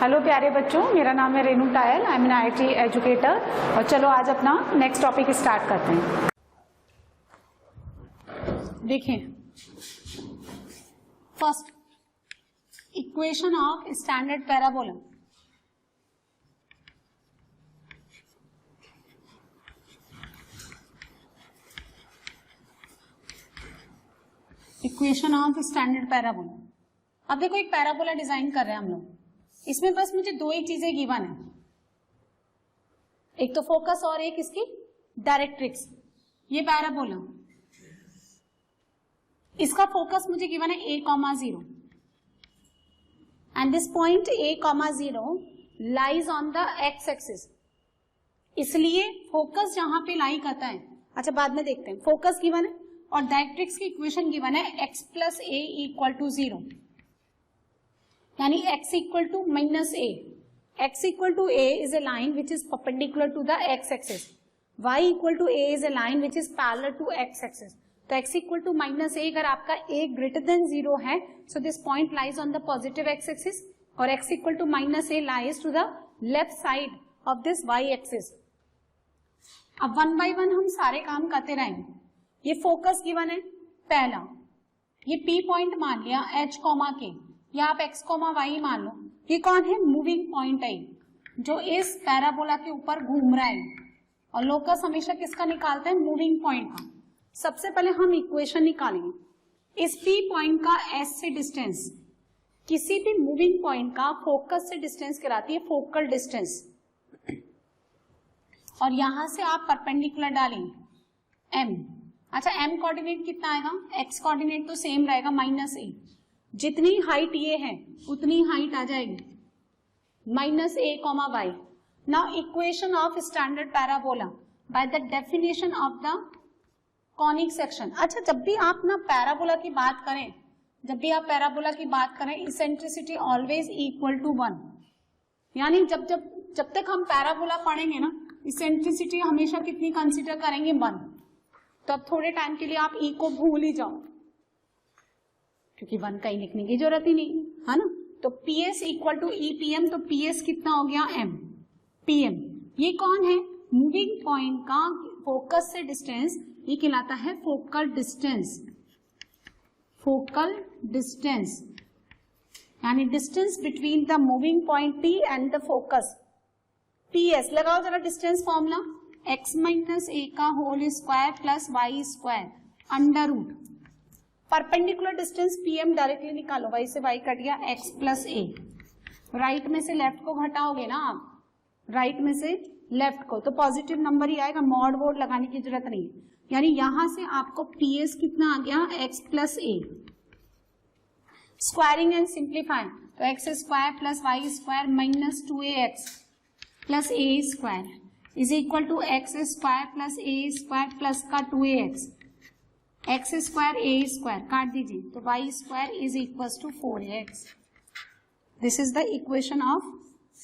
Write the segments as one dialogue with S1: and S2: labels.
S1: Hello प्यारे बच्चों, मेरा नाम है Renu Tayal. I am an IIT educator. और चलो आज अपना नेक्स्ट टॉपिक स्टार्ट करते हैं। देखिए, first equation of standard parabola. Equation of standard parabola. अब देखो, एक पैराबोला डिजाइन कर रहे हैं हम लोग। इसमें बस मुझे दो ही चीजें गिवन है, एक तो फोकस और एक इसकी डायरेक्ट्रिक्स। ये पैराबोला, इसका फोकस मुझे गिवन है a,0 and this point a,0 lies on the x axis. इसलिए फोकस जहां पे लाई करता है, अच्छा बाद में देखते हैं। फोकस गिवन है और डायरेक्ट्रिक्स की इक्वेशन गिवन है x + a = 0, यानी x = -a. x = a is a line which is perpendicular to the x axis. y = a is a line which is parallel to x axis. तो x = -a अगर आपका a greater than 0 है, so this point lies on the positive x axis, और x = -a lies to the left side of this y axis. अब 1 by 1 हम सारे काम करते रहेंगे। ये फोकस गिवन है पहला, ये p पॉइंट मान लिया h, k, या आप x, y मान लो। ये कौन है? मूविंग पॉइंट है जो इस पैराबोला के ऊपर घूम रहा है। और लोकस हमेशा किसका निकालते हैं? मूविंग पॉइंट का। सबसे पहले हम इक्वेशन निकालेंगे। इस p पॉइंट का s से डिस्टेंस, किसी भी मूविंग पॉइंट का फोकस से डिस्टेंस कहलाती है फोकल डिस्टेंस। और यहां से आप परपेंडिकुलर डालेंगे m। अच्छा, m कोऑर्डिनेट कितना आएगा? x कोऑर्डिनेट तो सेम रहेगा -a। जितनी हाइट ये है उतनी हाइट आ जाएगी -a, y। Now equation of standard parabola by the definition of the conic section. अच्छा, जब भी आप ना पैराबोला की बात करें, इसेंट्रिसिटी ऑलवेज इक्वल टू 1। यानी जब तक हम पैराबोला पढ़ेंगे ना, इसेंट्रिसिटी हमेशा कितनी कंसीडर करेंगे? 1। तो अब थोड़े टाइम के लिए आप ई को भूल ही जाओ, क्योंकि 1 कहीं लिखने की जरूरत ही नहीं है ना। तो PS = EPM, तो PS कितना हो गया? M PM। ये कौन है? मूविंग पॉइंट का फोकस से डिस्टेंस, ये कहलाता है फोकल डिस्टेंस। फोकल डिस्टेंस यानी distance between the moving point P and the focus. PS लगाओ जरा डिस्टेंस फॉर्मूला, x - a का whole square plus y square under root. Perpendicular distance PM directly निकालो, y से y cut गया, x + a। Right में से left को घटाओगे ना आप, राइट में से लेफ्ट को, तो पॉजिटिव नंबर ही आएगा। मॉड वोड लगाने की जरूरत नहीं। यानी यहां से आपको PS कितना आ गया? x + a। Squaring and simplifying, तो x² + y² - 2ax + a² is equal to x² + a² plus का 2ax, x² a² काट दीजिए, तो y² is equal to 4ax। This is the equation of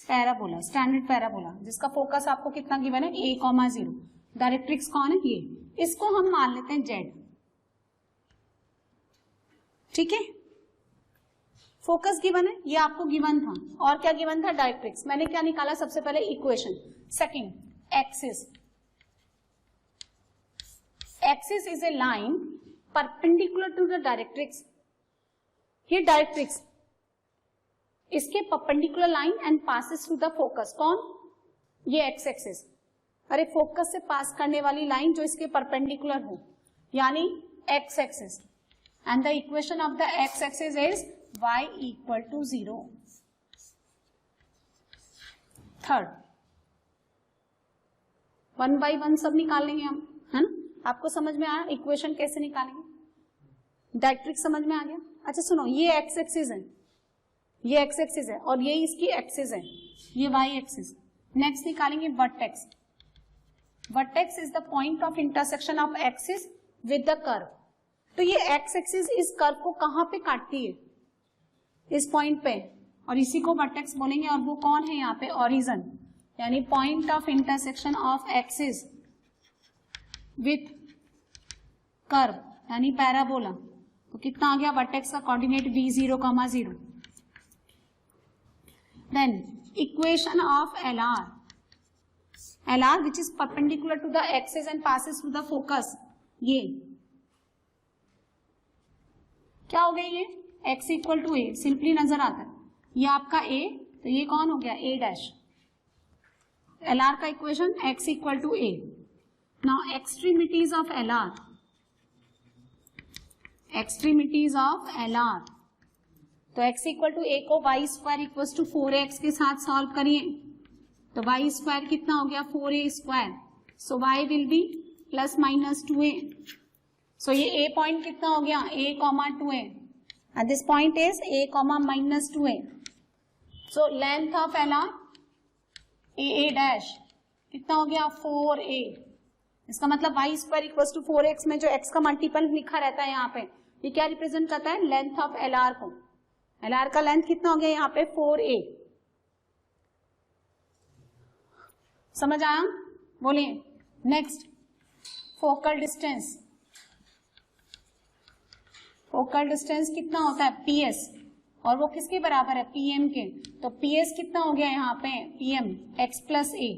S1: parabola, standard parabola, जिसका focus आपको कितना given है? a,0। Directrix कौन है? ये। इसको हम मान लेते हैं z। ठीक है, फोकस गिवन है, ये आपको गिवन था। और क्या गिवन था? डायरेक्ट्रिक्स। मैंने क्या निकाला? सबसे पहले equation. Second, axis. Axis is a line perpendicular to the directrix. ये डायरेक्ट्रिक्स, इसके perpendicular line and passes through the focus। कौन? ये x एक्सिस। अरे फोकस से पास करने वाली लाइन जो इसके परपेंडिकुलर हो, यानी x axis. And the equation of the x axis is y = 0। Third, 1 by 1 सब निकाल लेंगे हम, है ना। आपको समझ में आया इक्वेशन कैसे निकालेंगे? डायरेक्ट्रिक्स समझ में आ गया? अच्छा सुनो, ये x एक्सिस है, ये x एक्सिस है, और ये इसकी एक्सिस है, ये y एक्सिस। नेक्स्ट निकालेंगे vertex. Vertex is the point of intersection of axis with the curve. तो ये x एक्सिस इस कर्व को कहां पे काटती है? इस पॉइंट पे, और इसी को वर्टेक्स बोलेंगे। और वो कौन है यहाँ पे? ओरिजिन, यानी point of intersection of axis with curve, यानी पैराबोला। तो कितना आ गया? वर्टेक्स का coordinate v0, 0। Then equation of LR which is perpendicular to the axis and passes through the focus, ये क्या हो गया, ये x equal to a simply नजर आता है, ये आपका a, तो ये कौन हो गया a डैश, LR का equation x equal to a. Now extremities of LR, extremities of LR, तो x इक्वल टू a को y square equal to 4x के साथ सॉल्व करिए, तो y स्क्वायर कितना हो गया 4a square, so y will be plus minus 2a. सो ये a पॉइंट कितना हो गया a comma 2a, and this point is a comma minus 2a. So length of LR a dash कितना हो गया 4a. इसका मतलब y square equal to 4x में जो x का मल्टीपल लिखा रहता है यहाँ पे, ये क्या रिप्रेजेंट करता है, लेंथ ऑफ LR को. LR का लेंथ कितना हो गया यहाँ पे 4a. समझ आया, बोलिए. Next focal distance, focal distance कितना होता है PS, और वो किसके बराबर है PM के, तो PS कितना हो गया यहाँ पे PM x प्लस a,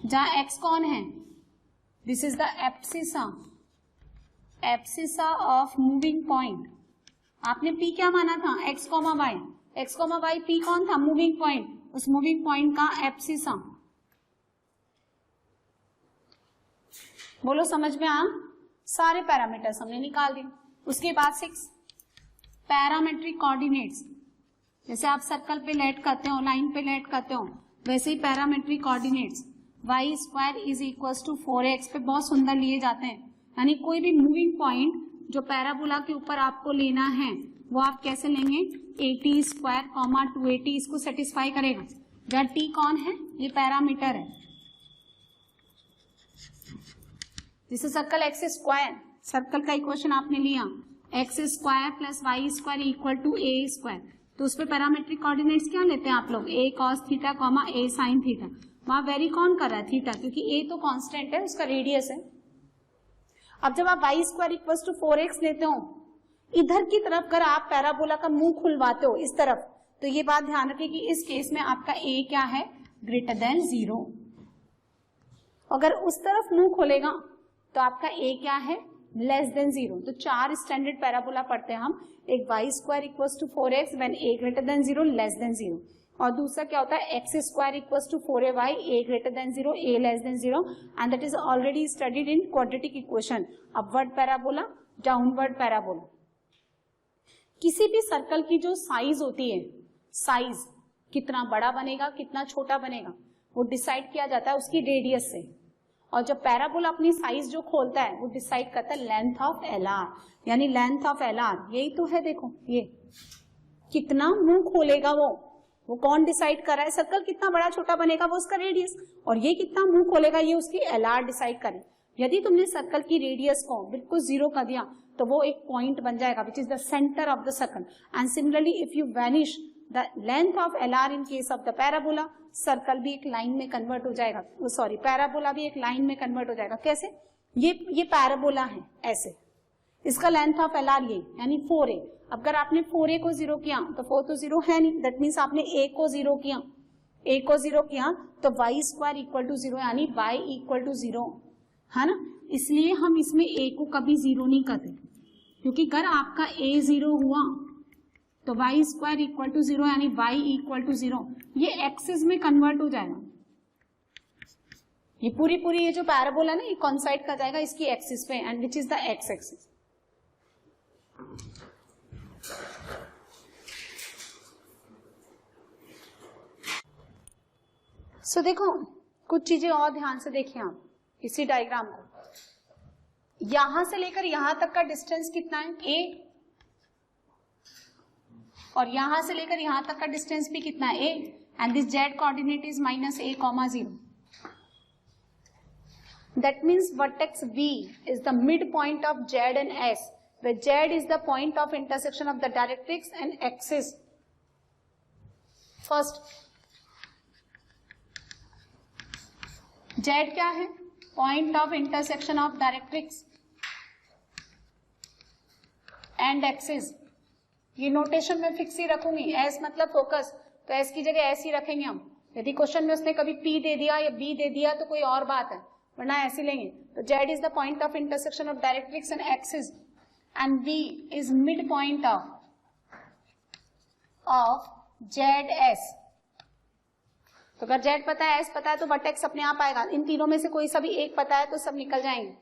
S1: जहां x कौन है, this is the abscissa, abscissa of moving point. आपने P क्या माना था x comma y, x comma y P कौन था मूविंग पॉइंट, उस मूविंग पॉइंट का एब्सिसा. बोलो समझ में आया, सारे पैरामीटर्स हमने निकाल दिए. उसके बाद 6 पैरामेट्रिक कोऑर्डिनेट्स, जैसे आप सर्कल पे लेट करते हो, लाइन पे लेट करते हो, वैसे ही parametric coordinates y square is equal to 4x पे बहुत सुंदर लिए जाते हैं. यानी कोई भी मूविंग पॉइंट जो पैराबोला के ऊपर आपको लेना है वो आप कैसे लेंगे, 80 स्क्वायर कॉमा 280 इसको सेटिस्फाई करेगा. जहाँ t कौन है, ये पैरामीटर है. जिसे सर्कल एक्स स्क्वायर, सर्कल का इक्वेशन आपने लिया x square plus y square equal to a square, तो उस पर पैरामेट्रिक कोऑर्डिनेट्स क्या लेते हैं आप लोग, a cos theta comma a sin theta. वहां वेरी कौन कर रहा है थीटा, क्योंकि a तो कांस्टेंट है, उसका रेडियस है. अब जब आप y square equal to 4x लेते हो, इधर की तरफ अगर आप पैराबोला का मुंह खुलवाते हो इस तरफ, तो ये बात ध्यान रखिए कि इस केस में आपका a क्या है, ग्रेटर देन 0. अगर उस तरफ मुंह खोलेगा तो आपका a क्या है, लेस देन 0. तो 4 स्टैंडर्ड पैराबोला पढ़ते हैं हम, एक y square equal to 4x when a greater than 0 less than 0, और दूसरा क्या होता है x square equal to 4ay a greater than 0 a less than 0, and that is already studied in quadratic equation, upward parabola downward parabola. किसी भी circle की जो size होती है, साइज कितना बड़ा बनेगा कितना छोटा बनेगा, वो डिसाइड किया जाता है उसकी रेडियस से. और जब पैराबोला अपनी साइज जो खोलता है वो डिसाइड करता है लेंथ ऑफ LR, यानी लेंथ ऑफ LR यही तो है. देखो ये कितना मुंह खोलेगा वो कौन डिसाइड कर रहा है, सर्कल कितना बड़ा छोटा बनेगा वो उसका रेडियस, और ये कितना मुंह खोलेगा ये उसकी LR डिसाइड करे. यदि तुमने सर्कल की रेडियस को बिल्कुल 0 कर दिया तो वो एक पॉइंट बन जाएगा विच is the centre of the circle. And similarly if you vanish the length of LR in case of the parabola, circle भी एक लाइन में कन्वर्ट हो जाएगा, सॉरी पैराबोला भी एक लाइन में कन्वर्ट हो जाएगा. कैसे, ये पैराबोला है ऐसे, इसका लेंथ ऑफ LR ये यानी 4a. अगर आपने 4a को 0 किया तो 4 तो 0 है नहीं, दैट मीन्स आपने a को 0 किया, a को 0 किया तो y स्क्वायर इक्वल टू 0 यानी y इक्वल टू 0 है ना. इसलिए हम इसमें a को कभी 0 नहीं करते, क्योंकि अगर आपका a 0 हुआ तो y स्क्वायर इक्वल टू 0 यानी y इक्वल टू 0, ये एक्सिस में कन्वर्ट हो जाएगा. ये पूरी ये जो पैराबोला ना ये कॉन्साइड कर जाएगा इसकी एक्सिस पे, and which is the x axis. So देखो कुछ चीजें और ध्यान से देखिए आप इसी डायग्राम को. यहां से लेकर यहां तक का डिस्टेंस कितना है a, और यहां से लेकर यहां तक का डिस्टेंस भी कितना है a, and this z coordinate is -a, 0. That means vertex V is the midpoint of Z and S, where Z is the point of intersection of the directrix and axis. First, Z क्या है? Point of intersection of directrix and axis. ये notation में fix ही रखूंगी, S मतलब focus, तो S की जगह S ही रखेंगे हम। यदि क्वेश्चन में उसने कभी पी दे दिया या बी दे दिया तो कोई और बात है, वरना ऐसे लेंगे। तो Z is the point of intersection of directrix and axis and V is mid point of Z S. तो अगर जेड पता है, एस पता है, तो वर्टेक्स अपने आप आएगा। इन तीनों में से कोई सा भी एक पता है तो सब निकल जाएंगे,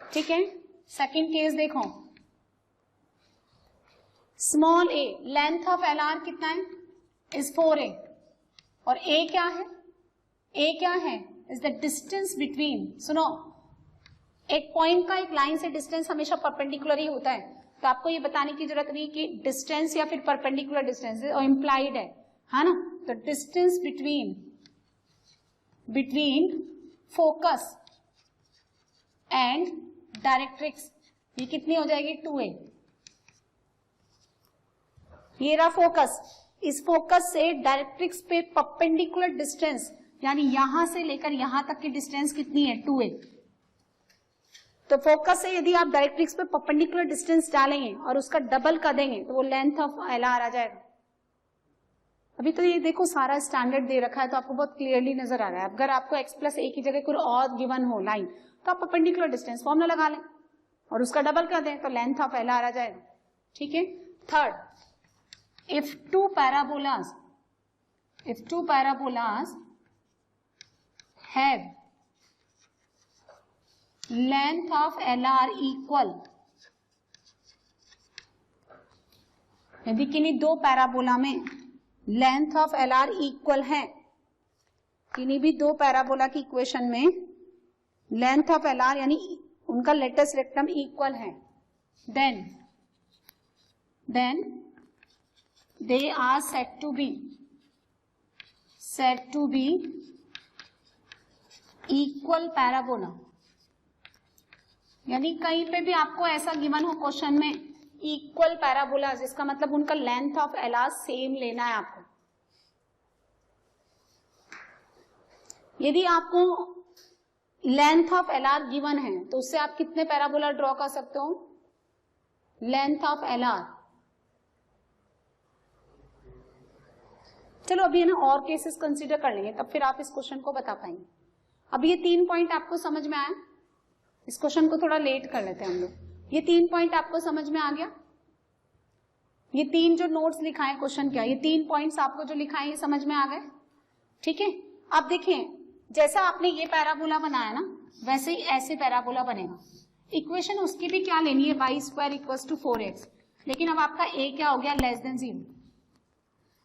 S1: ठीक है। सेकंड केस देखो, small A, length of L R कितना है, इज 4a, और ए क्या है, ए क्या है, इज द डिस्टेंस बिटवीन, सुनो, एक पॉइंट का एक लाइन से डिस्टेंस हमेशा परपेंडिकुलर ही होता है, तो आपको ये बताने की जरूरत नहीं कि डिस्टेंस या फिर परपेंडिकुलर डिस्टेंस और इम्प्लाइड है ना। तो distance between focus and directrix, ये कितनी हो जाएगी, 2a। ये रहा फोकस, इस फोकस से डायरेक्ट्रिक्स पे परपेंडिकुलर डिस्टेंस, यानी यहां से लेकर यहां तक की डिस्टेंस कितनी है, 2a। तो फोकस से यदि आप डायरेक्ट्रिक्स पे परपेंडिकुलर डिस्टेंस डालेंगे और उसका डबल कर देंगे तो वो लेंथ ऑफ एल आर आ जाएगा। अभी तो ये देखो सारा स्टैंडर्ड दे रखा है तो आपको बहुत क्लियरली नजर आ रहा है। अगर आपको x प्लस ए की जगह कोई और गिवन हो लाइन, तो आप परपेंडिकुलर डिस्टेंस फॉर्मूला लगा लें और उसका डबल कर दें तो लेंथ ऑफ एल आर आ जाएगा, ठीक है। Third, if two parabolas have length of LR equal, यदि किन्हीं दो पैराबोला में लेंथ ऑफ LR इक्वल है, किन्हीं भी दो पैराबोला की इक्वेशन में लेंथ ऑफ LR यानी उनका लेटेस्ट रेक्टम इक्वल है, then they are said to be equal parabola। यानी कहीं पे भी आपको ऐसा गिवन हो क्वेश्चन में इक्वल पैराबोला, जिसका मतलब उनका लेंथ ऑफ एलआर सेम लेना है आपको। यदि आपको लेंथ ऑफ एलआर गिवन है तो उससे आप कितने पैराबोला ड्रॉ कर सकते हो, लेंथ ऑफ एलआर। चलो अभी है ना और केसेस कंसीडर कर लेंगे, तब फिर आप इस क्वेश्चन को बता पाएंगे। अभी ये 3 पॉइंट आपको समझ में आया, इस क्वेश्चन को थोड़ा लेट कर लेते हैं हम लोग। ये 3 पॉइंट आपको समझ में आ गया, ये 3 जो नोट्स लिखा है क्वेश्चन क्या, ये 3 पॉइंट्स आपको जो लिखा है ये समझ में आ गए, ठीक है। अब देखिए, जैसा आपने ये पैराबोला बनाया ना, वैसे ही ऐसे पैराबोला बनेगा। इक्वेशन उसकी भी क्या लेनी है, y² = 4x, लेकिन अब आपका a क्या हो गया, <0।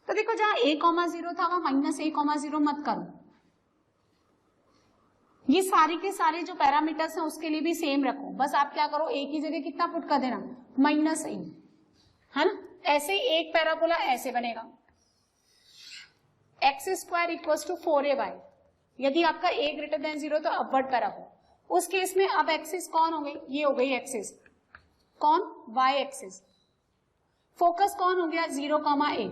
S1: तो देखो जहां a, 0 था वहां -a, 0 मत करो। ये सारे के सारे जो पैरामीटर्स हैं उसके लिए भी सेम रखो, बस आप क्या करो, a की जगह कितना पुट कर देना, -a, है ना। ऐसे ही एक पैराबोला ऐसे बनेगा, x² = 4ay। यदि आपका a > 0 तो अपवर्ड पैराबोला, उस केस में अब एक्सिस कौन हो गई, ये हो गई एक्सिस, कौन, y एक्सिस। फोकस कौन हो गया, 0, a।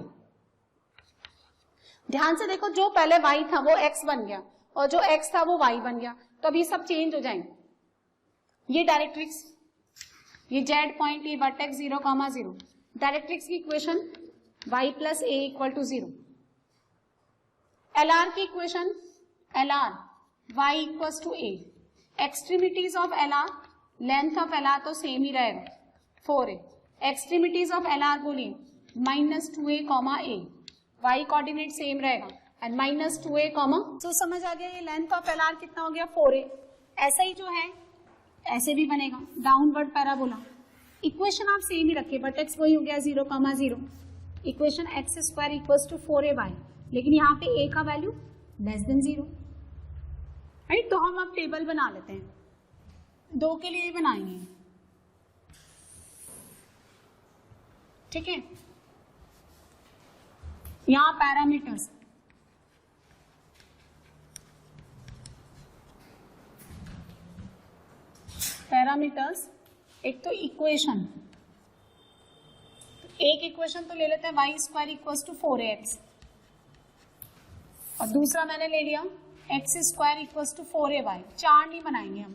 S1: ध्यान से देखो, जो पहले y था वो x बन गया और जो x था वो y बन गया, तो अब ये सब चेंज हो जाएंगे। ये डायरेक्ट्रिक्स, ये z पॉइंट, ये वर्टेक्स 0, 0। डायरेक्ट्रिक्स की इक्वेशन y + a = 0। LR की equation LR y = a। Extremities of LR, length of LR तो सेम ही रहेगा, 4a। एक्सट्रीमिटीज ऑफ LR बोलिए -2a, a। y coordinate same रहेगा एंड -2a, तो समझ आ गया ये लेंथ ऑफ LR कितना हो गया, 4a। ऐसा ही जो है ऐसे भी बनेगा, डाउनवर्ड पैराबोला। इक्वेशन आप सेम ही रखिए, वर्टेक्स वही हो गया 0, 0। इक्वेशन x² = 4ay, लेकिन यहाँ पे a का वैल्यू <0, राइट। तो हम अब टेबल बना लेते हैं, 2 के लिए बनाएंगे, ठीक है। यहाँ पैरामीटर्स, एक तो इक्वेशन, एक इक्वेशन तो ले लेते हैं y² = 4ax, और दूसरा मैंने ले लिया x² = 4ay। 4 नहीं बनाएंगे हम,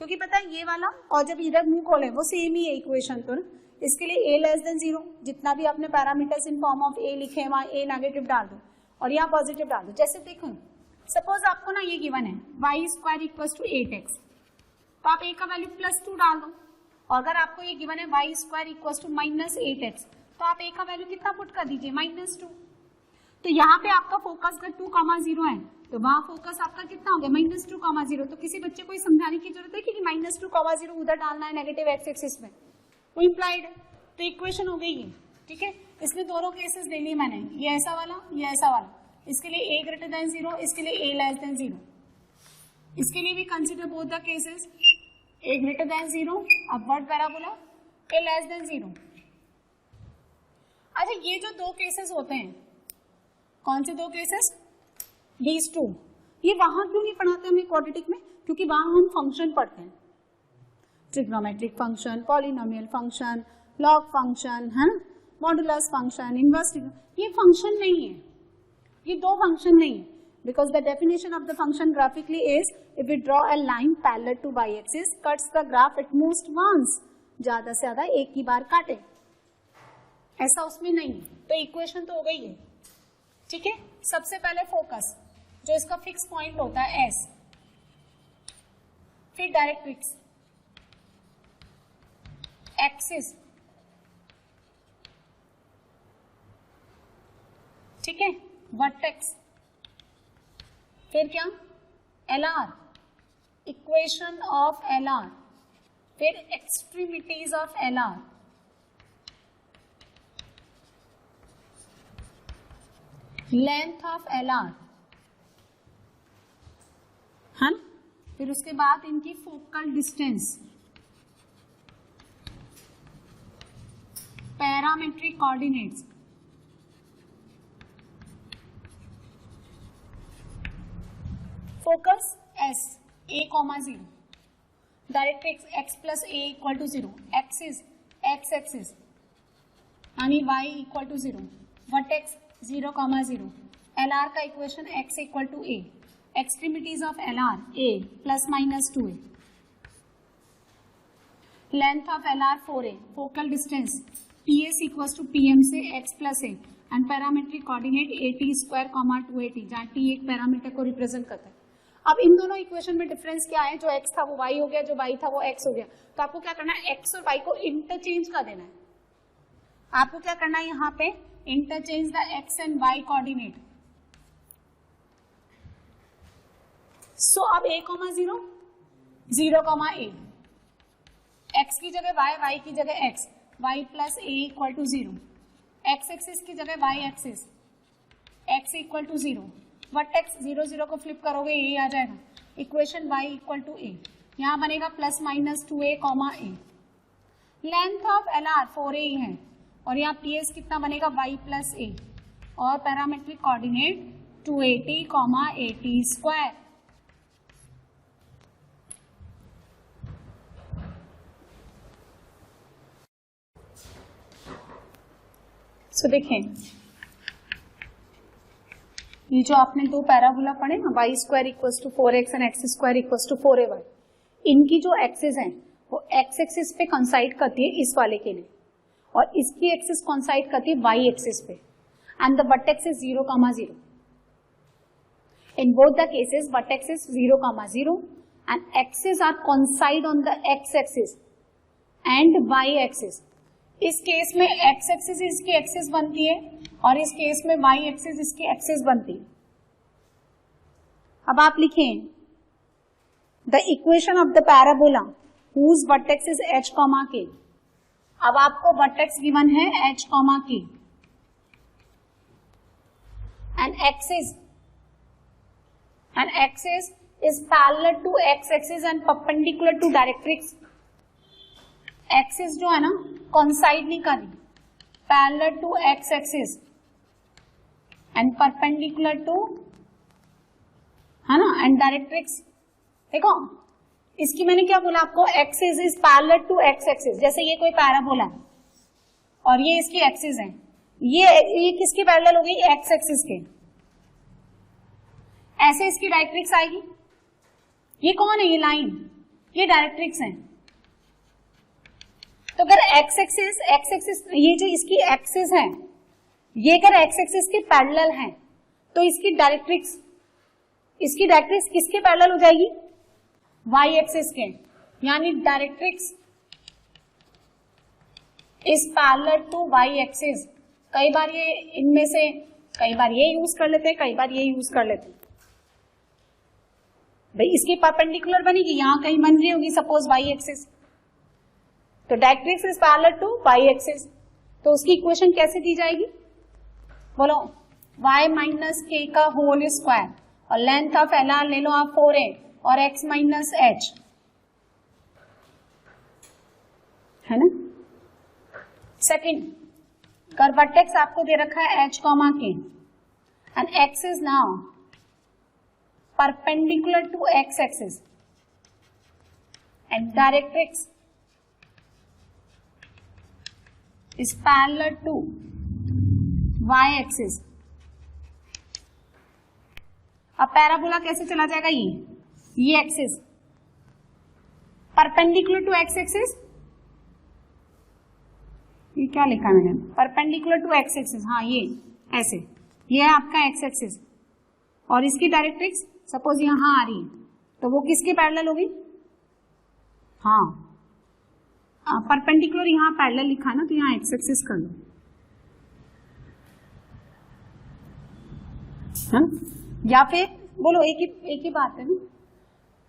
S1: क्योंकि पता है ये वाला और जब इधर मुंह खोले वो सेम ही है इक्वेशन, तो इसके लिए a लेस देन 0, जितना भी आपने parameters in form of a लिखे हैं वहां a नेगेटिव डाल दो और यहाँ पॉजिटिव डाल दो। जैसे देखो सपोज आपको ना ये गिवन है y square equal to 8x, तो आप a का वैल्यू +2 डाल दो, और अगर आपको ये गिवन है y square equal to -8x, तो आप a का वैल्यू कितना पुट कर दीजिए -2। तो यहाँ पे आपका फोकस अगर 2,0 है तो वहां फोकस आपका कितना हो गया -2,0। तो किसी बच्चे को ये समझाने की जरूरत है कि -2,0 उधर डालना है नेगेटिव एक्स एक्सिस में, वो इम्प्लाइड है। तो इक्वेशन हो गई ये, ठीक है। इसमें दोनों केसेस ले लिए मैंने, ये ऐसा वाला ये ऐसा वाला। इसके लिए a ग्रेटर देन 0, इसके लिए a लेस देन 0। इसके लिए भी consider both the cases, a greater than 0 upward parabola, a less than 0। अच्छा ये जो दो केसेस होते हैं, कौन से दो केसेस, these two, ये वहां क्यों नहीं पढ़ाते हमें क्वाड्रेटिक में, क्योंकि वहां हम फंक्शन पढ़ते हैं, trigonometric function, polynomial function, log function, है ना, मॉडुलस फंक्शन, इनवर्स। ये फंक्शन नहीं है, ये दो फंक्शन नहीं है, because the definition of the function graphically is if we draw a line parallel to y axis cuts the graph at most once, ज्यादा से ज्यादा एक ही बार काटे, ऐसा उसमें नहीं है। तो इक्वेशन तो हो गई है, ठीक है। सबसे पहले फोकस जो इसका फिक्स पॉइंट होता है S, फिर डायरेक्ट्रिक्स, एक्सिस, ठीक है, वर्टेक्स, फिर क्या LR, इक्वेशन ऑफ LR, फिर extremities of LR, length of LR, है ना, फिर उसके बाद इनकी focal distance, parametric coordinates, focus S a, 0, directrix x plus a equal to 0, axis x axis यानी y equal to 0, vertex 0, 0, LR का equation x equal to a, extremities of LR a plus minus 2a, length of LR 4a, focal distance PS equal to PM से x plus a and parametric coordinate at square 2at, जहाँ t एक parameter को represent करता है। अब इन दोनों equation में difference क्या है, जो x था वो y हो गया, जो y था वो x हो गया। तो आपको क्या करना है, x और y को इंटरचेंज कर देना है। आपको क्या करना है, यहाँ पे interchange the x and y coordinate. So अब a, 0, 0, a, x की जगह y, y की जगह x, y plus a equal to 0, x axis की जगह y axis, x equal to 0, vertex 0, 0 को फ्लिप करोगे ये आ जाएगा, equation y equal to a, यहाँ बनेगा plus minus 2a, a, length of LR 4a ही है, और यहाँ PS कितना बनेगा y प्लस a, और parametric coordinate 2at, at square. So देखें ये जो आपने दो पैराबोला पढ़े ना, y square equals to 4x and x square equals to 4ay, इनकी जो एक्सिस हैं वो x एक्सिस पे कंसाइड करती है इस वाले के लिए, और इसकी एक्सिस कंसाइड करती है y एक्सिस पे, and the vertex is 0, 0। In both the cases vertex is 0, 0 and axis are coincide on the x axis and y axis. इस केस में x एक्सिस इसकी एक्सिस बनती है और इस केस में y एक्सिस इसकी एक्सिस बनती है। अब आप लिखें the equation of the parabola whose vertex is h, k। अब आपको वर्टेक्स गिवन है h, k and axis is parallel to x axis and perpendicular to directrix। Axis जो है ना कॉन्साइड नहीं कर रही, parallel to x axis and perpendicular to, है ना, एंड डायरेक्ट्रिक्स। देखो इसकी मैंने क्या बोला आपको, axis is parallel to x axis. जैसे ये कोई पैराबोला है और ये इसकी एक्सिस है, ये किसकी पैरेलल हो गई, एक्स एक्सिस के। ऐसे इसकी डायरेक्ट्रिक्स आएगी। ये कौन है, ये लाइन, ये डायरेक्ट्रिक्स है। तो अगर एक्स एक्सिस ये जो इसकी एक्सिस है, ये अगर एक्स एक्सिस के पैरेलल है तो इसकी डायरेक्ट्रिक्स किसके पैरेलल हो जाएगी? वाई एक्सिस के, यानी directrix is parallel to y axis. कई बार ये इनमें से कई बार ये यूज कर लेते हैं, कई बार ये यूज कर लेते हैं। भाई इसके परपेंडिकुलर बनेगी, यहां कहीं बन रही होगी सपोज वाई एक्सिस, तो directrix is parallel to y axis, तो उसकी इक्वेशन कैसे दी जाएगी? बोलो, y माइनस के का होल स्क्वायर और लेंथ ऑफ एल आर ले लो आप 4a और x माइनस h, है ना। सेकेंड, वर्टेक्स आपको दे रखा है h comma k and x is now perpendicular to x axis and directrix is parallel to y axis। अब पैराबोला कैसे चला जाएगा? ये axis perpendicular to x axis, ये क्या लिखा मैंने? परपेंडिकुलर टू एक्स एक्सिस, हाँ ये ऐसे, ये है आपका एक्स एक्सिस और इसकी डायरेक्ट्रिक्स सपोज यहां आ रही है तो वो किसके पैरेलल होगी? हाँ परपेंडिकुलर, यहां पैरेलल लिखा ना तो यहां एक्स एक्सिस कर लो, हाँ? या फिर बोलो एक ही बात है ना,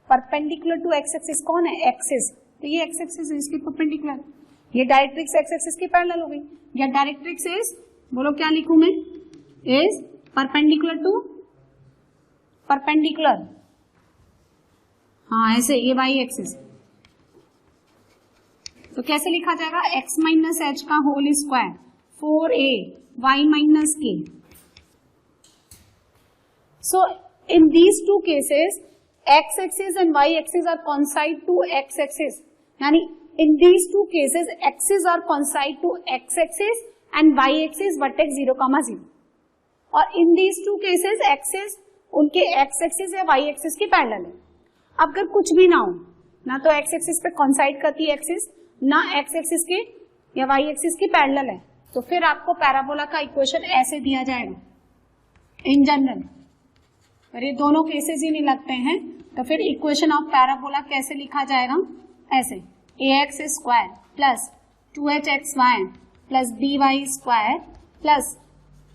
S1: परपेंडिकुलर टू एक्स एक्सिस कौन है? एक्सिस, तो ये एक्स एक्सिस है इसके परपेंडिकुलर, ये डायरेक्ट्रिक्स एक्स एक्सिस के पैरेलल हो गई, या डायरेक्ट्रिक्स इज, बोलो क्या लिखूं मैं? इज परपेंडिकुलर टू परपेंडिकुलर, हाँ ऐसे, ये वाई एक्सिस, तो कैसे लिखा जाएगा? x माइनस एच का whole square 4a y minus k. So in these two cases x axis and y axis are coincide to x axis, यानी in these two cases axis are coincide to x axis and y axis vertex 0,0, और in these two cases axis उनके x axis या y axis की parallel है। अब अगर कुछ भी ना हो, ना तो x एक्सिस पे कॉन्साइड करती है एक्सिस, ना x एक्सिस के या y एक्सिस की पैरेलल है, तो फिर आपको पैराबोला का इक्वेशन ऐसे दिया जाएगा इन जनरल। अगर ये दोनों केसेस ही नहीं लगते हैं तो फिर इक्वेशन ऑफ पैराबोला कैसे लिखा जाएगा? ऐसे, ax square plus 2hxy plus by square plus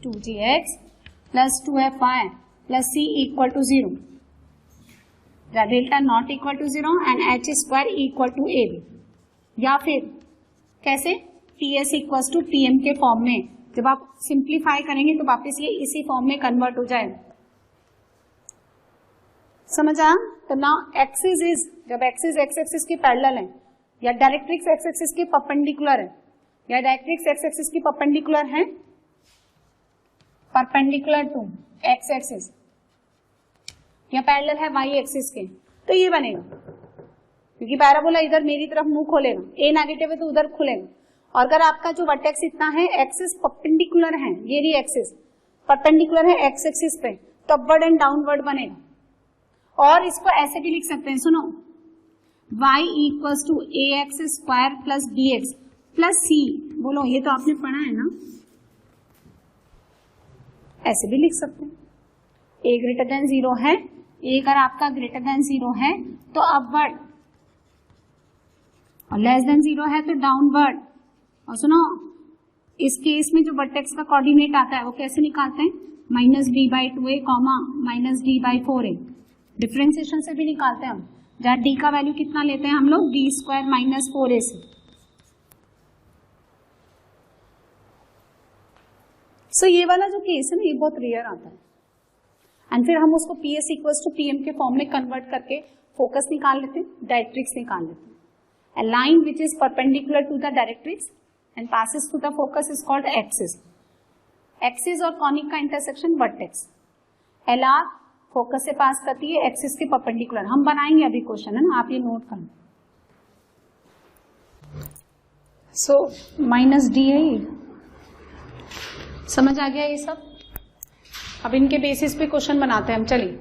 S1: 2gx plus 2fy plus c equal to 0, delta not equal to 0 and h square equal to ab, या फिर कैसे? ts इक्वल टू tm के form में, जब आप सिंप्लीफाई करेंगे तो वापस ये इसी फॉर्म में कन्वर्ट हो जाएगा। समझ आया? तो नाउ एक्सिस इज, जब एक्सिस एक्स एक्सिस की पैरेलल है, या डायरेक्ट्रिक्स एक्स एक्सिस की परपेंडिकुलर है, या डायरेक्ट्रिक्स एक्स एक्सिस की परपेंडिकुलर है, परपेंडिकुलर टू एक्स एक्सिस, या पैरेलल है वाई एक्सिस के, तो ये बनेगा, क्योंकि पैराबोला इधर मेरी तरफ मुंह खोलेगा, ए नेगेटिव है तो उधर खुलेगा, और अगर आपका जो वर्टेक्स इतना है, एक्सिस परपेंडिकुलर है, ये रही एक्सिस परपेंडिकुलर है एक्स एक्सिस पे, तो अपवर्ड एंड डाउनवर्ड बनेगा। और इसको ऐसे भी लिख सकते हैं, सुनो, y equals to a x square plus b x plus c, बोलो ये तो आपने पढ़ा है ना, ऐसे भी लिख सकते हैं। a ग्रेटर देन 0 है, a अगर आपका ग्रेटर देन 0 है तो अपवर्ड, और लेस देन 0 है तो डाउनवर्ड। और सुनो, इस केस में जो वर्टेक्स का कोऑर्डिनेट आता है वो कैसे निकालते हैं? -d/2a, -d/4a, डिफरेंशिएशन से भी निकालते हैं हम, जहां d का वैल्यू कितना लेते हैं हम लोग? d² - 4a से। सो ये वाला जो केस है ना, ये बहुत रेयर आता है, एंड फिर हम उसको PS इक्वल्स टू PM के फॉर्म में कन्वर्ट करके फोकस निकाल लेते हैं, डायरेक्ट्रिक्स निकाल लेते हैं। A line which is perpendicular to the directrix and passes through the focus is called axis. Axis और कॉनिक का इंटरसेक्शन वर्टेक्स। LR फोकस से पास करती है एक्सिस के परपेंडिकुलर, हम बनाएंगे अभी क्वेश्चन है ना, आप ये नोट करें। सो -d है ये, समझ आ गया ये सब? अब इनके बेसिस पे क्वेश्चन बनाते हैं हम। चलिए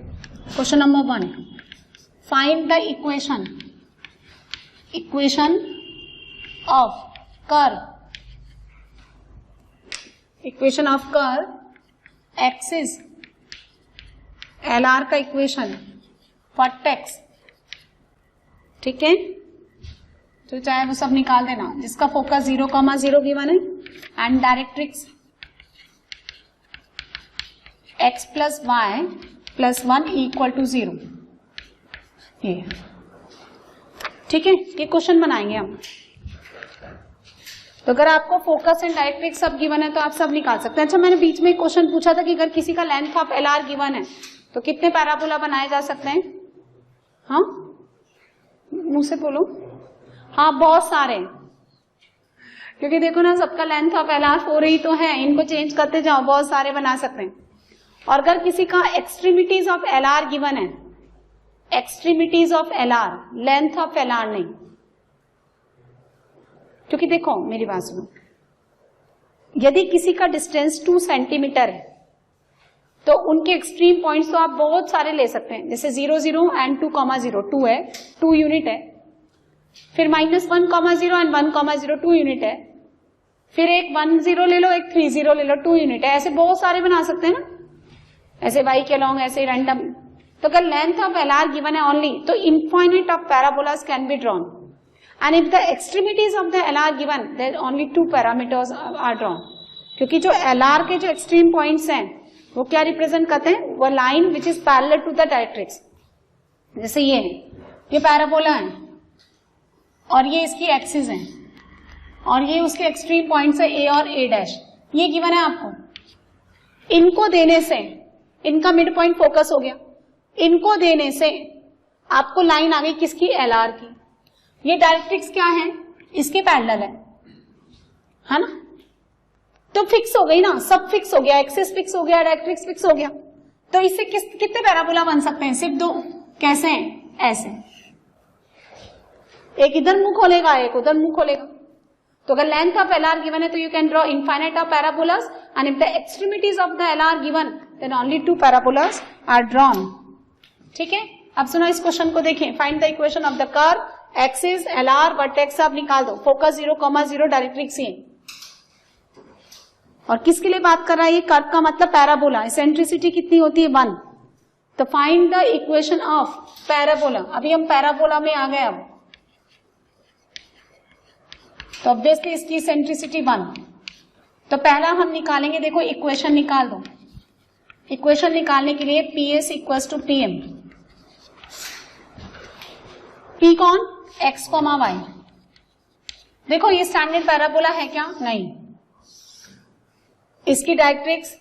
S1: question number 1, find the equation of curve, equation of curve axis, LR का इक्वेशन, वर्टेक्स, ठीक है, तो चाहे वो सब निकाल देना, जिसका फोकस 0,0 गिवन है, and directrix x plus y plus 1 equal to 0, ये ठीक है, ये क्वेश्चन बनाएंगे हम। तो अगर आपको फोकस एंड डायरेक्ट्रिक्स सब गिवन है तो आप सब निकाल सकते हैं। अच्छा, मैंने बीच में एक क्वेश्चन पूछा था कि अगर किसी का लेंथ ऑफ LR गिवन है तो कितने पैराबोला बनाए जा सकते हैं? हाँ, मुंह से बोलो। हाँ, बहुत सारे, क्योंकि देखो ना, सबका लेंथ ऑफ LR 4 ही तो है, इनको चेंज करते जाओ, बहुत सारे बना सकते हैं। और अगर किसी का एक्सट्रीमिटीज ऑफ LR गिवन है, extremities of LR, length of LR नहीं, क्योंकि देखो मेरी बात सुनो, यदि किसी का डिस्टेंस 2 सेंटीमीटर है तो उनके एक्सट्रीम पॉइंट्स तो आप बहुत सारे ले सकते हैं, जैसे 0, 0 एंड 2,0, 2 है, 2 यूनिट है, फिर -1,0 एंड 1,0, 2 यूनिट है, फिर एक 1, 0 ले लो, एक 3, 0 ले लो, 2 यूनिट है, ऐसे बहुत सारे बना सकते हैं ना, ऐसे y के अलॉन्ग, ऐसे रैंडम। तो अगर लेंथ ऑफ LR गिवन है ओनली, तो infinite of parabolas can be drawn, and if the extremities of the LR given, there only 2 parameters are drawn, क्योंकि जो LR के जो एक्सट्रीम पॉइंट्स हैं वो क्या रिप्रेजेंट करते हैं? वो line which is parallel to the directrix, जैसे ये है, ये पैराबोला है और ये इसकी एक्सिस है और ये उसके एक्सट्रीम पॉइंट्स है A और A', ये गिवन है आपको। इनको देने से इनका मिड पॉइंट फोकस हो गया, इनको देने से आपको लाइन आ गई किसकी? LR की। ये डायरेक्ट्रिक्स क्या है? इसके पैरेलल है ना, तो फिक्स हो गई ना, सब फिक्स हो गया, एक्सिस फिक्स हो गया, डायरेक्ट्रिक्स फिक्स हो गया। तो इससे कितने पैराबोला बन सकते हैं? सिर्फ 2। कैसे हैं? ऐसे, एक इधर मुंह खोलेगा, एक उधर मुंह खोलेगा। तो अगर लेंथ ऑफ LR गिवन है तो you can draw infinite of parabolas, and if the extremities of the LR given then only 2 parabolas are drawn. ठीक है, अब सुनो इस क्वेश्चन को देखें। Find the equation of the curve axis LR vertex आप निकाल दो, फोकस 0,0, डायरेक्ट्रिक्स ही। और किसके लिए बात कर रहा है? ये कर्व का मतलब पैराबोला, एसेंट्रिसिटी कितनी होती है? 1। तो find the equation of parabola. अभी हम पैराबोला में आ गए। अब तो ऑब्वियसली इसकी एसेंट्रिसिटी 1। तो पहला हम निकालेंगे, देखो इक्वेशन निकाल दो। इक्वेशन निकालने के लिए PS equals to PM। P कौन? X, Y। देखो ये स्टैंडर्ड पैराबोला है क्या? नहीं। इसकी डायरेक्ट्रिक्स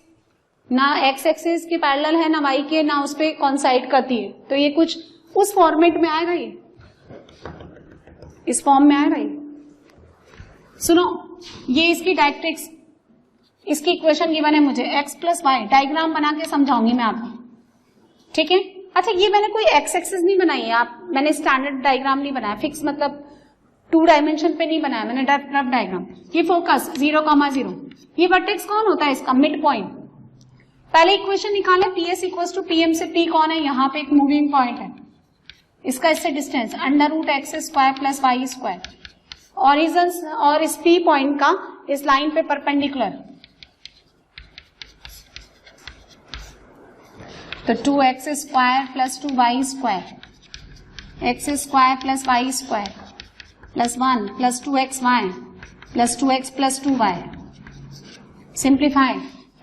S1: ना x एक्सिस के पैरेलल है, ना y के, ना उस पे कॉन्साइड करती है। तो ये कुछ उस फॉर्मेट में आएगा, ये इस फॉर्म में आएगा। ये सुनो, ये इसकी डायरेक्ट्रिक्स, इसकी इक्वेशन गिवन है मुझे, x प्लस वाई। डायग्राम बना के समझाऊंगी मैं आपको, ठीक है? अच्छा, ये मैंने कोई x एक्सिस नहीं बनाई है, मैंने स्टैंडर्ड डायग्राम नहीं बनाया, फिक्स मतलब 2 डायमेंशन पे नहीं बनाया मैंने, रफ डायग्राम। ये फोकस 0,0, ये वर्टेक्स कौन होता है? इसका मिड पॉइंट। पहले इक्वेशन निकाले, PS इक्वल्स टू PM से P कौन है? यहाँ पे एक मूविंग पॉइंट है, इसका इससे distance √x² plus y²। Origin और इस P पॉइंट का इस लाइन पे परपेंडिकुलर, तो 2x² plus 2y² x² plus y² plus 1 plus 2xy plus 2x plus 2y। Simplify,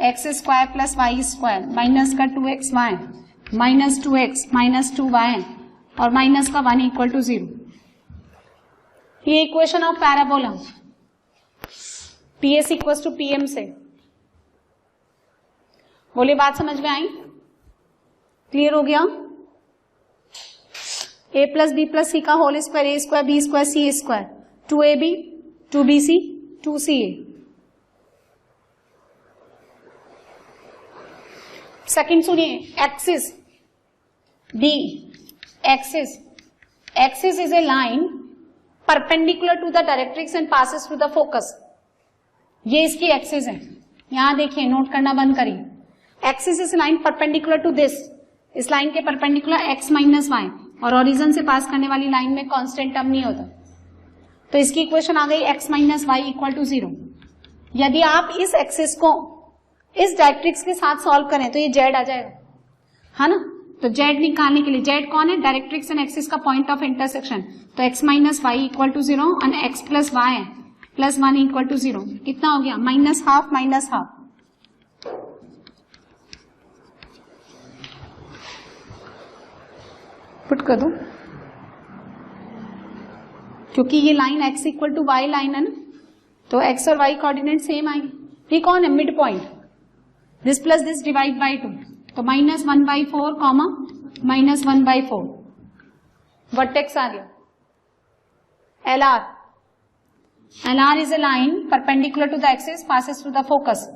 S1: x² plus y² minus का 2xy minus 2x minus 2y और minus का 1 equal to 0। ये equation of parabola PS equal to PM से। बोलिए, बात समझ में आई? Clear हो गया? a plus b plus c का whole square, a² b² c², 2ab 2bc 2ca। Second सुनिए, axis D, axis is a line perpendicular to the directrix and passes through the focus. ये इसकी एक्सिस है, यहां देखिए, note करना बंद करिए। Axis is line perpendicular to this, इस लाइन के परपेंडिकुलर x माइनस वाई, और ओरिजिन से पास करने वाली लाइन में कांस्टेंट टर्म नहीं होता। तो इसकी इक्वेशन आ गई x minus y equal to 0। यदि आप इस एक्सिस को इस डायरेक्ट्रिक्स के साथ सॉल्व करें तो ये z आ जाएगा, है ना। तो z निकालने के लिए, z कौन है, डायरेक्ट्रिक्स एंड एक्सिस का पॉइंट ऑफ इंटरसेक्शन, तो x minus y equal to 0 and x plus y plus 1 equal to 0। कितना हो गया, minus half minus half. Put कर दो, क्योंकि ये line x equal to y line है ना, तो x और y कोऑर्डिनेट सेम आएंगे। ये कौन है, mid point, this plus this divide by 2, तो माइनस 1/4 कॉमा माइनस 1/4। वर्टेक्स आ गया LR। LR is a line perpendicular to the axis passes through the focus,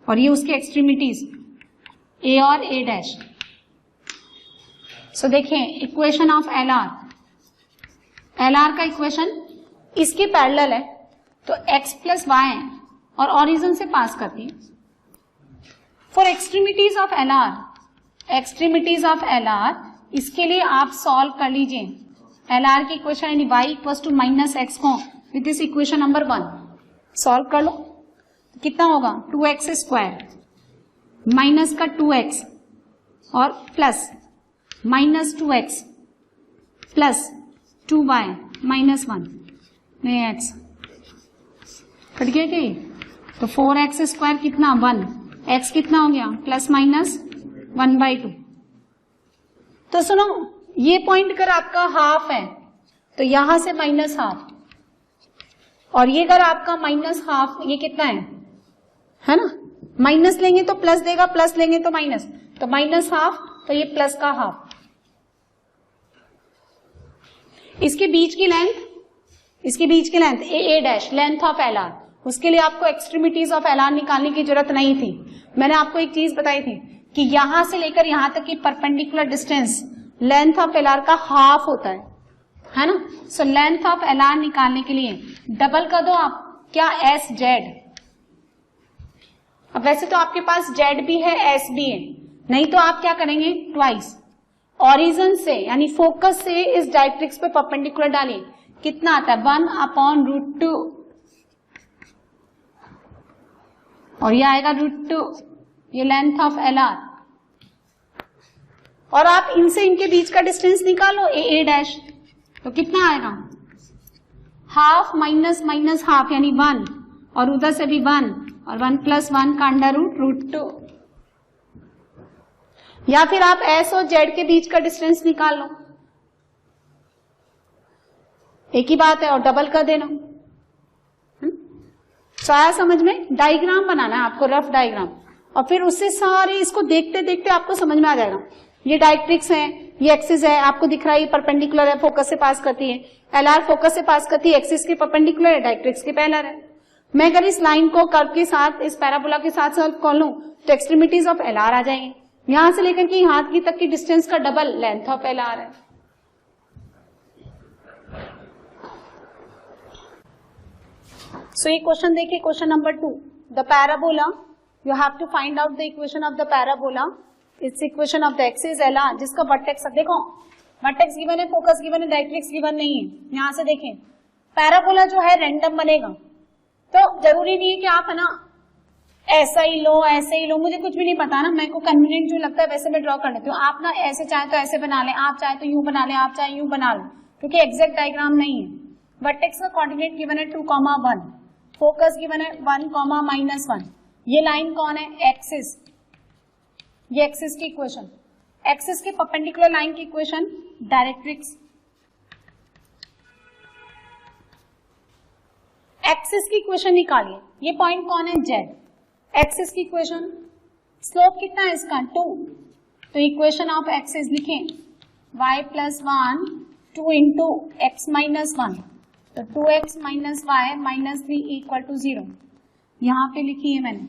S1: और ये उसके एक्सट्रीमिटीज A और A डैश। सो देखें इक्वेशन ऑफ LR, LR का इक्वेशन इसके पैरेलल है, तो x प्लस वाई और ओरिजिन से पास करती है। For extremities of LR, extremities of LR, इसके लिए आप सॉल्व कर लीजिए LR की इक्वेशन, यानी y equal to minus x को with this equation number 1 solve कर लो। कितना होगा, 2x स्क्वायर माइनस का 2x और plus minus 2x plus 2y minus 1, नहीं x कट गया क्या, तो 4x स्क्वायर कितना 1, x कितना हो गया प्लस माइनस 1/2। तो सुनो, ये पॉइंट अगर आपका हाफ है तो यहां से माइनस हाफ, और ये अगर आपका माइनस हाफ, ये कितना है ना, माइनस लेंगे तो प्लस देगा, प्लस लेंगे तो माइनस, तो माइनस हाफ, तो ये प्लस का हाफ। इसके बीच की लेंथ, इसके बीच की length A dash, length of LR, उसके लिए आपको एक्सट्रीमिटीज ऑफ LR निकालने की जरूरत नहीं थी। मैंने आपको एक चीज बताई थी कि यहां से लेकर यहां तक की perpendicular distance length of LR का हाफ होता है ना। सो लेंथ ऑफ LR निकालने के लिए डबल कर दो आप, क्या SZ। अब वैसे तो आपके पास Z भी है S भी है, नहीं तो आप क्या करेंगे, ट्वाइस ओरिजिन से यानी फोकस से इस डायरेक्ट्रिक्स पे परपेंडिकुलर डालिए, कितना आता है 1/√2, और ये आएगा √2, ये लेंथ ऑफ LR। और आप इनसे इनके बीच का डिस्टेंस निकालो A डैश, तो कितना आएगा, हाफ माइनस माइनस हाफ यानी 1, और उधर से भी 1, और 1 + 1 का √2। या फिर आप S और Z के बीच का डिस्टेंस निकाल लो, एक ही बात है, और डबल कर देना। तो आया समझ में, डायग्राम बनाना है आपको, रफ डायग्राम, और फिर उससे सारे इसको देखते देखते आपको समझ में आ जाएगा। ये डायरेक्ट्रिक्स है, ये एक्सिस है, आपको दिख रहा है ये परपेंडिकुलर है, फोकस से पास करती है, LR फोकस से पास करती है, एक्सिस के परपेंडिकुलर है, डायरेक्ट्रिक्स के पैरेलल है। मैं अगर इस लाइन को कर्व के साथ, इस पैराबोला के साथ सॉल्व कर लूं तो एक्सट्रीमिटीज ऑफ LR आ जाएंगे, यहां से लेकर के हाथ की तक की डिस्टेंस का डबल लेंथ ऑफ LR है। सो ये क्वेश्चन देखिए, question number 2, the parabola, you have to find out the equation of the parabola, it's equation of the axis LR, जिसका वर्टेक्स, देखो वर्टेक्स गिवन है, फोकस गिवन है, directrix given नहीं है। यहां से देखें, पैराबोला जो है रैंडम बनेगा, तो जरूरी नहीं है कि आप है ना ऐसा ही लो ऐसे ही लो, मुझे कुछ भी नहीं पता ना, मेरे को कन्वीनियंट जो लगता है वैसे मैं ड्रॉ कर लेती हूँ। आप ना ऐसे चाहे तो ऐसे बना लें, आप चाहे तो यूं बना लें, आप चाहे यूं बना लें, क्योंकि एग्जैक्ट डायग्राम नहीं है। वर्टेक्स का कोऑर्डिनेट गिवन है 2,1, फोकस गिवन है 1,-1। ये लाइन कौन है, एक्सिस, ये एक्सिस की इक्वेशन, एक्सिस के परपेंडिकुलर लाइन की इक्वेशन डायरेक्ट्रिक्स, एक्सिस की इक्वेशन निकालिए। ये पॉइंट कौन है, Z, एक्सिस की इक्वेशन, स्लोप कितना है इसका 2, तो इक्वेशन ऑफ एक्सिस लिखें y + 1 2 इंटू x - 1, तो 2x - y - 3 = 0, यहां पे लिखी है मैंने।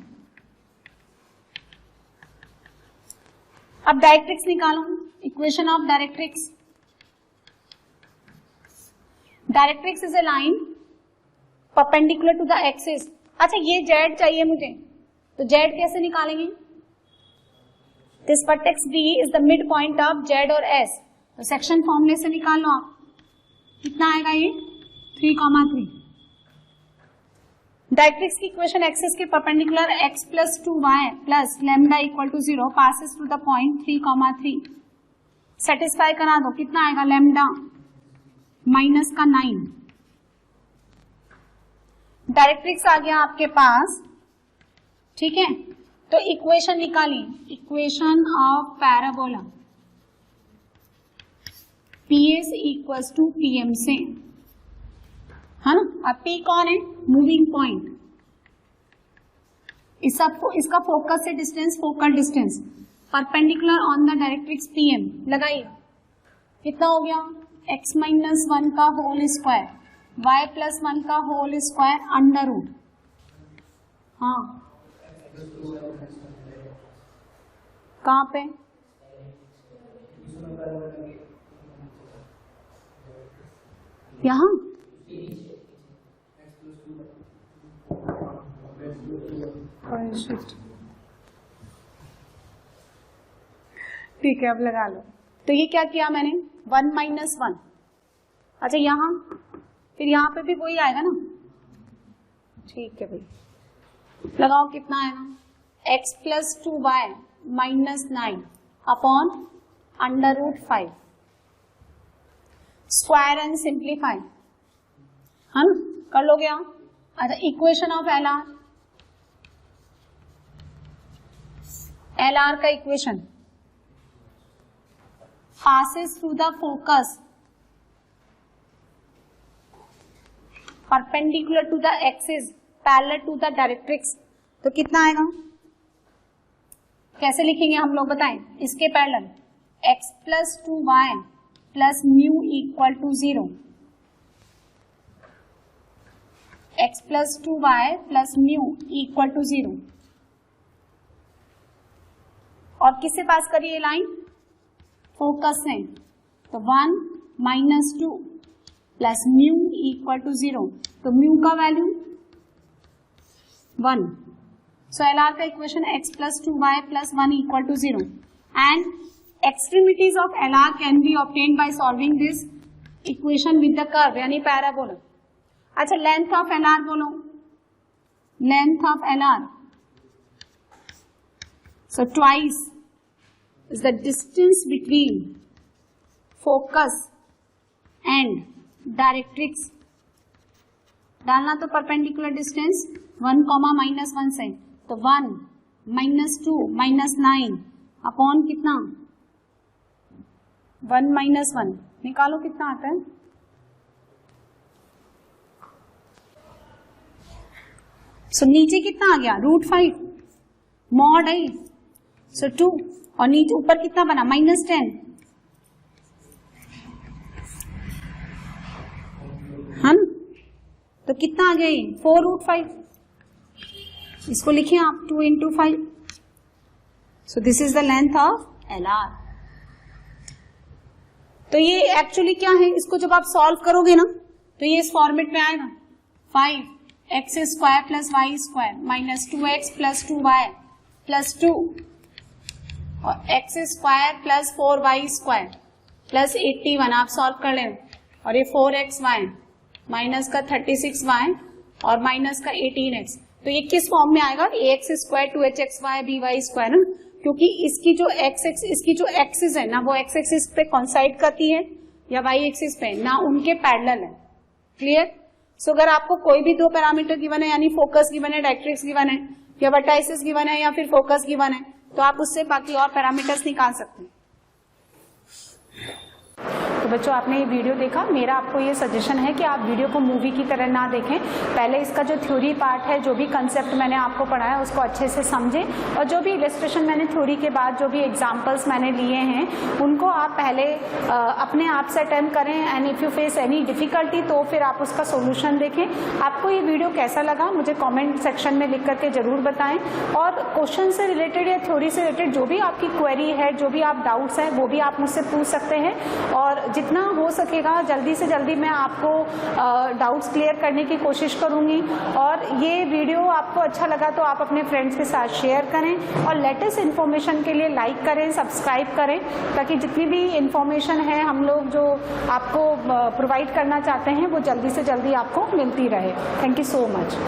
S1: अब डायरेक्ट्रिक्स निकालो, equation of directrix, directrix is a line perpendicular to the axis. अच्छा ये Z चाहिए मुझे, तो Z कैसे निकालेंगे, this vertex B is the mid point of Z और S, तो सेक्शन फॉर्मूले से निकाल लो आप, कितना आएगा ये 3,3। डायरेक्ट्रिक्स की इक्वेशन एक्सिस के perpendicular x plus 2y plus lambda equal to 0 passes through the point 3,3। Satisfy करा दो, कितना आएगा लैम्डा माइनस का 9। डायरेक्ट्रिक्स आ गया आपके पास, ठीक है। तो इक्वेशन निकाली, equation of parabola PS equals to PM से, है ना। अब P कौन है, मूविंग पॉइंट। इसका फोकस से distance, focal distance perpendicular on the directrix PM लगाइए। कितना हो गया, x माइनस 1 का होल स्क्वायर y प्लस 1 का होल स्क्वायर अंडर रूट। हाँ कहाँ पे, यहाँ ठीक है, अब लगा लो। तो ये क्या किया मैंने, 1 माइनस 1। अच्छा यहाँ, फिर यहाँ पे भी वही आएगा ना, ठीक है भाई। लगाओ, कितना आएगा, x plus 2y minus 9 upon under root 5। Square and simplify, है ना, कर लोगे आप। अच्छा इक्वेशन ऑफ LR का equation passes through the focus perpendicular to the axis parallel to the directrix। तो कितना आएगा, कैसे लिखेंगे हम लोग बताएं, इसके parallel x plus 2y plus mu equal to 0, x plus 2y plus mu equal to 0। और किससे पास करिए ये लाइन, फोकस से। तो 1 minus 2 plus mu equal to 0, तो म्यू का वैल्यू 1। सो LR का equation x plus 2y plus 1 equal to 0 and extremities of LR can be obtained by solving this equation with the curve यानी parabola. अच्छा length of LR बोलो, length of LR, so twice is the distance between focus and directrix. डालना तो perpendicular distance 1 comma minus 1 से, तो 1 minus 2 minus 9 upon कितना 1 minus 1, निकालो कितना आता है। सो नीचे कितना आ गया, √5 मॉड है, सो 2 और नीचे ऊपर कितना बना -10, है ना। तो कितना आ गया ये 4√5, इसको लिखिए आप 2 into 5। So this is the length of LR। तो ये एक्चुअली क्या है, इसको जब आप सॉल्व करोगे ना तो ये इस फॉर्मेट में आएगा, 5x square plus y square minus 2x plus 2y plus 2 और x square plus 4y square plus 81। आप सॉल्व कर लें, और ये 4xy माइनस का 36y और माइनस का 18x। तो ये किस फॉर्म में आएगा, ax square 2hxy by square ना, क्योंकि इसकी जो इसकी जो एक्सिस है ना वो x एक्सिस पे कॉन्साइड करती है या y एक्सिस पे ना, उनके पैरेलल है। क्लियर। सो अगर आपको कोई भी दो पैरामीटर गिवन है, यानी फोकस गिवन है, डायरेक्ट्रिक्स गिवन है, या वर्टाइसिस गिवन है, या फिर फोकस गिवन है, तो आप उससे बाकी और पैरामीटर्स निकाल सकते हैं। तो बच्चों आपने ये वीडियो देखा, मेरा आपको ये सजेशन है कि आप वीडियो को मूवी की तरह ना देखें। पहले इसका जो थ्योरी पार्ट है, जो भी कंसेप्ट मैंने आपको पढ़ाया उसको अच्छे से समझें, और जो भी इलस्ट्रेशन मैंने थ्योरी के बाद जो भी एग्जांपल्स मैंने लिए हैं उनको आप पहले अपने आप से अटेम्प्ट करें, and if you face any difficulty तो फिर आप उसका सोल्यूशन देखें। आपको ये वीडियो कैसा लगा मुझे कॉमेंट सेक्शन में लिख करके जरूर बताएं, और क्वेश्चन से रिलेटेड या थ्योरी से रिलेटेड जो भी आपकी क्वेरी है, जो भी आप डाउट्स हैं वो भी आप मुझसे पूछ सकते हैं। और जितना हो सकेगा जल्दी से जल्दी मैं आपको डाउट्स क्लियर करने की कोशिश करूँगी। और ये वीडियो आपको अच्छा लगा तो आप अपने फ्रेंड्स के साथ शेयर करें और लेटेस्ट इन्फॉर्मेशन के लिए लाइक करें, सब्सक्राइब करें, ताकि जितनी भी इन्फॉर्मेशन है हम लोग जो आपको प्रोवाइड करना चाहते हैं वो जल्दी से जल्दी आपको मिलती रहे। Thank you so much.